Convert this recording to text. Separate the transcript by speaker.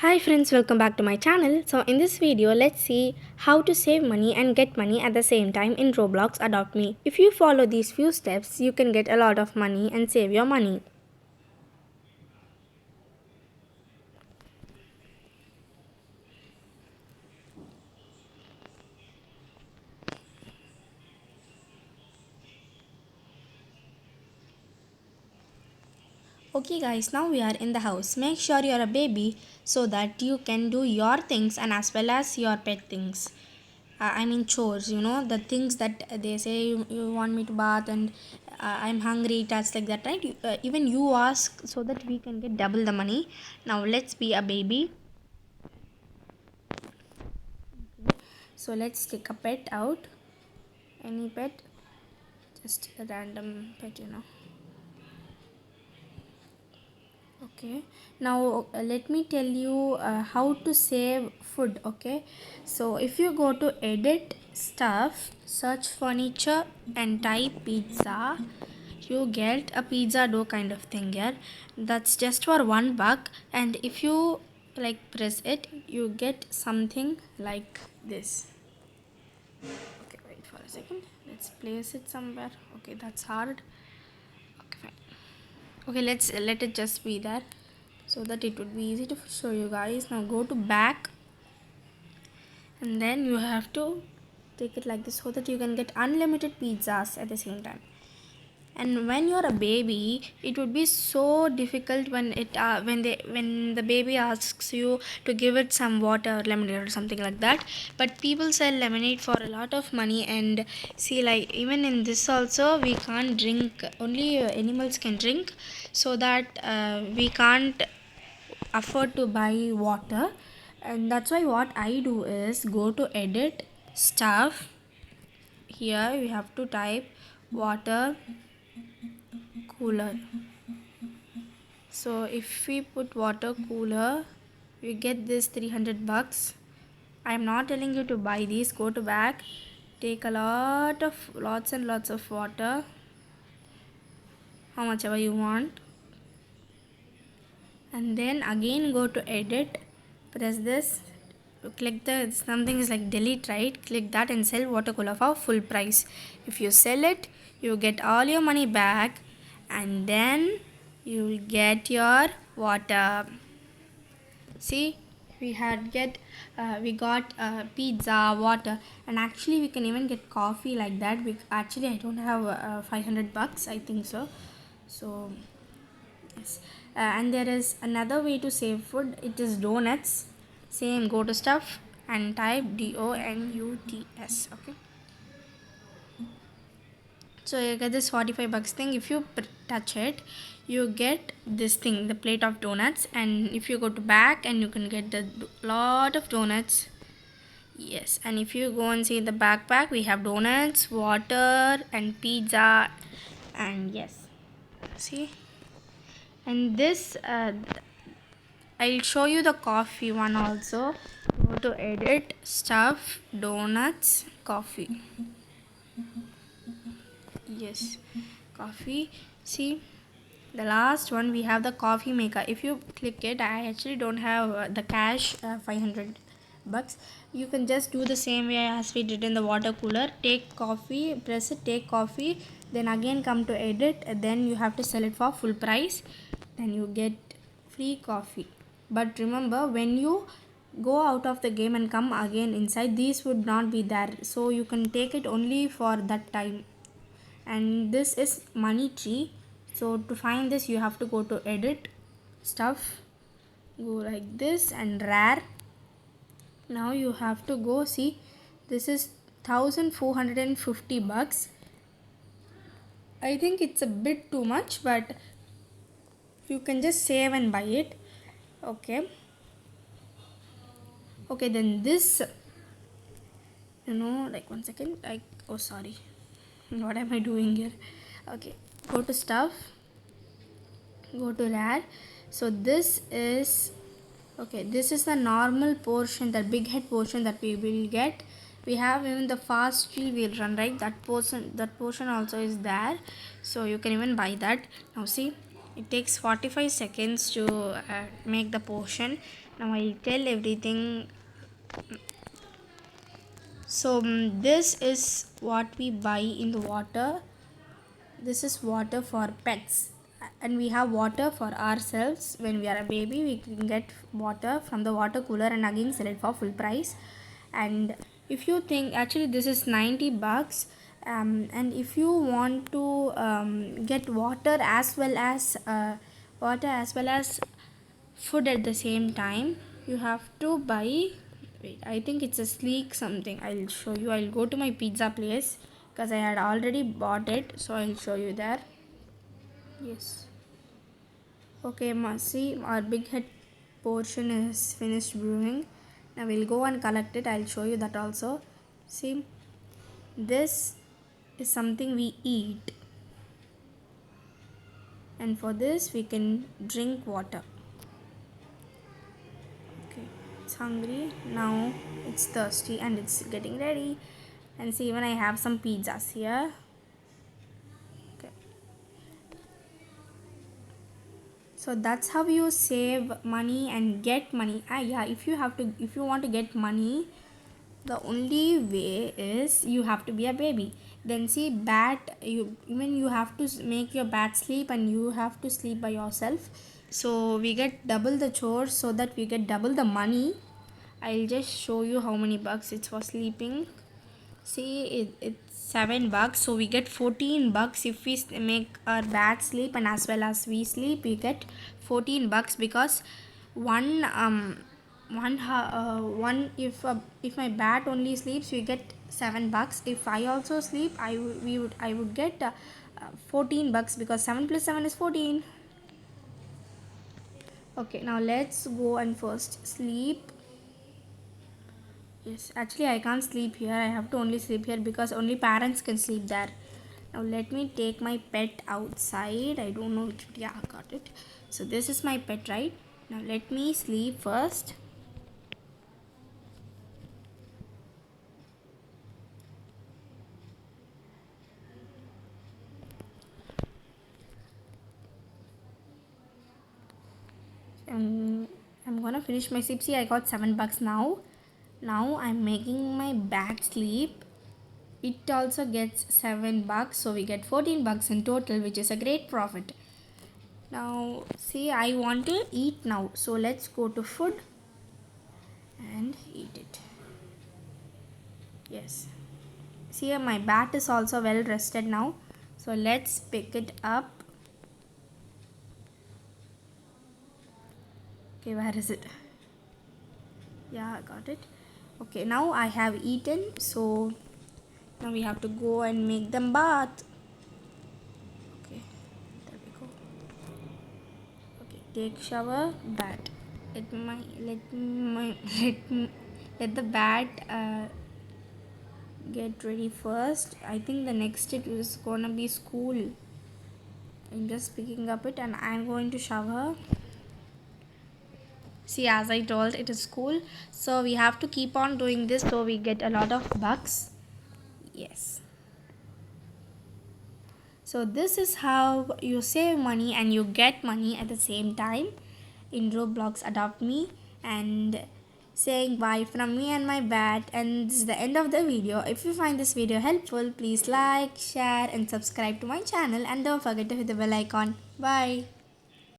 Speaker 1: Hi friends, welcome back to my channel. So in this video, let's see how to save money and get money at the same time in Roblox Adopt Me. If you follow these few steps, you can get a lot of money and save your money. Okay guys, now we are in the house. Make sure you are a baby so that you can do your things and as well as your pet things. I mean chores, the things that they say you want me to bath and I'm hungry, tasks like that, right? Even you ask so that we can get double the money. Now let's be a baby. So let's take a pet out. Any pet, just a random pet. Okay, now let me tell you how to save food. Okay, so if you go to edit stuff, search furniture and type pizza, you get a pizza dough kind of thing here. That's just for $1, and if you like press it, you get something like this. Okay, wait for a second. Let's place it somewhere. Okay, that's hard. Okay, fine. Okay, let's let it just be there so that it would be easy to show you guys. Now go to back and then you have to take it like this so that you can get unlimited pizzas at the same time. And when you're a baby, it would be so difficult when the baby asks you to give it some water or lemonade or something like that. But people sell lemonade for a lot of money, and see, like even in this also we can't drink, only animals can drink, so that we can't afford to buy water. And that's why what I do is go to edit stuff. Here we have to type water cooler. So if we put water cooler, we get this $300. I'm not telling you to buy these. Go to back, take a lots and lots of water, how much ever you want, and then again go to edit, press this, click the something is like delete, right? Click that and sell water cooler for full price. If you sell it, you get all your money back, and then you will get your water. See, we got pizza, water, and actually we can even get coffee like that. Actually I don't have $500, I think so. So yes, and there is another way to save food. It is donuts. Same, go to stuff and type DONUTS. Okay, so you get this $45 thing. If you touch it, you get this thing, the plate of donuts. And if you go to back, and you can get the lot of donuts. Yes, and if you go and see the backpack, we have donuts, water, and pizza. And yes, see, and this I'll show you the coffee one also. Go to edit stuff, donuts, coffee. Yes, coffee. See, the last one, we have the coffee maker. If you click it, I actually don't have the cash, $500. You can just do the same way as we did in the water cooler. Take coffee, press it, take coffee, then again come to edit, then you have to sell it for full price, then you get free coffee. But remember, when you go out of the game and come again inside, these would not be there, so you can take it only for that time. And this is money tree. So to find this, you have to go to edit stuff, go like this, and rare. Now you have to go see, this is $1,450. I think it's a bit too much, but you can just save and buy it. Okay, okay, then this, like, one second, like, oh sorry, what am I doing here? Okay, go to stuff, go to rare. So this is, okay, this is the normal portion, the big head portion that we will get. We have even the fast wheel will run, right? That portion also is there, so you can even buy that. Now see, It takes 45 seconds to make the potion. Now I'll tell everything. So this is what we buy in the water. This is water for pets, and we have water for ourselves. When we are a baby, we can get water from the water cooler and again sell it for full price. And if you think, actually this is 90 bucks, and if you want to get water as well as food at the same time, you have to buy, wait, I think it's a Sleek something. I'll show you. I'll go to my pizza place because I had already bought it, so I'll show you there. Yes. Okay, see, our big head portion is finished brewing. Now we'll go and collect it. I'll show you that also. See, this is something we eat, and for this we can drink water. Okay, it's hungry now, it's thirsty, and it's getting ready. And see, even I have some pizzas here. Okay, so that's how you save money and get money. Yeah, if you want to get money, the only way is you have to be a baby. Then see, you have to make your bat sleep, and you have to sleep by yourself, so we get double the chores, so that we get double the money. I'll just show you how many bucks it's for sleeping. See, it's 7 bucks, so we get 14 bucks if we make our bat sleep, and as well as we sleep we get 14 bucks, because one if my bat only sleeps, we get 7 bucks. If I also sleep, I would get 14 bucks, because 7 plus 7 is 14. Okay, now let's go and first sleep. Yes, actually I can't sleep here. I have to only sleep here because only parents can sleep there. Now let me take my pet outside. I don't know which, yeah, I got it. So this is my pet, right? Now let me sleep first. I'm gonna finish my sleep. See, I got 7 bucks now. Now I'm making my bat sleep. It also gets 7 bucks, so we get 14 bucks in total, which is a great profit. Now see, I want to eat now, so let's go to food and eat it. Yes, see, my bat is also well rested now, so let's pick it up. Okay, where is it? Yeah, I got it. Okay, now I have eaten, so now we have to go and make them bath. Okay, there we go. Okay, take shower, bat. Let the bat get ready first. I think the next it is gonna be school. I'm just picking up it, and I'm going to shower. See, as I told, it is school, so we have to keep on doing this, so we get a lot of bucks. Yes. So this is how you save money and you get money at the same time in Roblox Adopt Me. And saying bye from me and my bat, and this is the end of the video. If you find this video helpful, please like, share and subscribe to my channel, and don't forget to hit the bell icon. Bye.